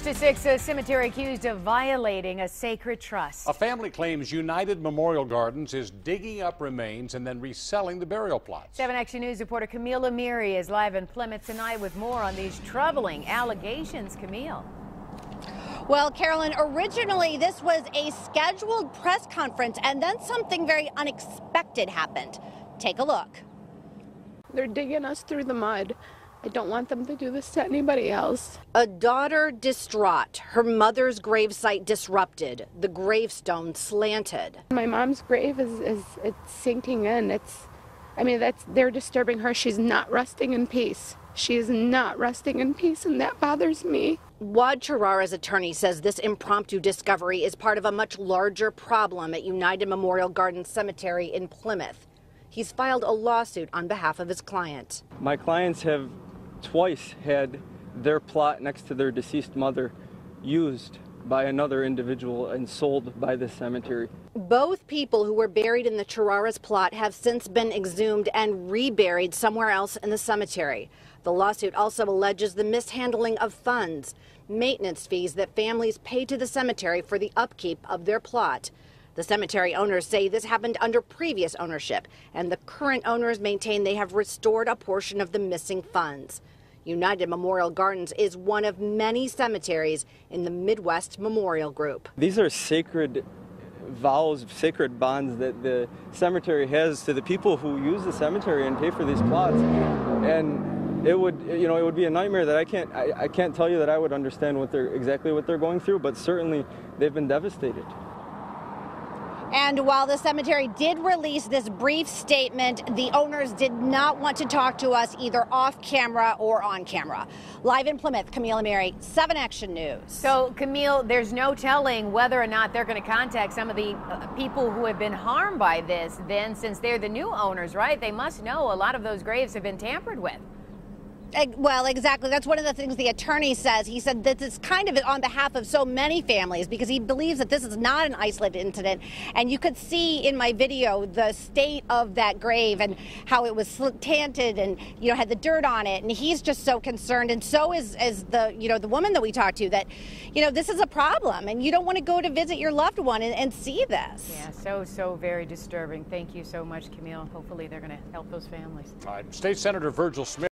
To 6, a cemetery accused of violating a sacred trust. A family claims United Memorial Gardens is digging up remains and then reselling the burial plots. 7 Action News reporter Camille Amiri is live in Plymouth tonight with more on these troubling allegations. Camille. Well, Carolyn, originally this was a scheduled press conference, and then something very unexpected happened. Take a look. They're digging us through the mud. I don't want them to do this to anybody else. A daughter distraught, her mother's gravesite disrupted, the gravestone slanted. My mom's grave is it's sinking in. They're disturbing her. She's not resting in peace. She is not resting in peace, and that bothers me. Wad Charara's attorney says this impromptu discovery is part of a much larger problem at United Memorial Gardens Cemetery in Plymouth. He's filed a lawsuit on behalf of his client. My clients have twice had their plot next to their deceased mother used by another individual and sold by this cemetery. Both people who were buried in the Charara's plot have since been exhumed and reburied somewhere else in the cemetery. The lawsuit also alleges the mishandling of funds, maintenance fees that families pay to the cemetery for the upkeep of their plot. The cemetery owners say this happened under previous ownership, and the current owners maintain they have restored a portion of the missing funds. United Memorial Gardens is one of many cemeteries in the Midwest Memorial Group. These are sacred vows, sacred bonds that the cemetery has to the people who use the cemetery and pay for these plots. And it would be a nightmare that I can't tell you that I would understand exactly what they're going through, but certainly they've been devastated. And while the cemetery did release this brief statement, the owners did not want to talk to us either off camera or on camera. Live in Plymouth, Camille Amiri, 7 Action News. So, Camille, there's no telling whether or not they're going to contact some of the people who have been harmed by this. Then, since they're the new owners, right, they must know a lot of those graves have been tampered with. Well, exactly. That's one of the things the attorney says. He said that it's kind of on behalf of so many families because he believes that this is not an isolated incident. And you could see in my video the state of that grave and how it was slanted and, had the dirt on it. And he's just so concerned. And so is the woman that we talked to that, this is a problem and you don't want to go to visit your loved one and see this. Yeah, so very disturbing. Thank you so much, Camille. Hopefully they're going to help those families. All right, State Senator Virgil Smith.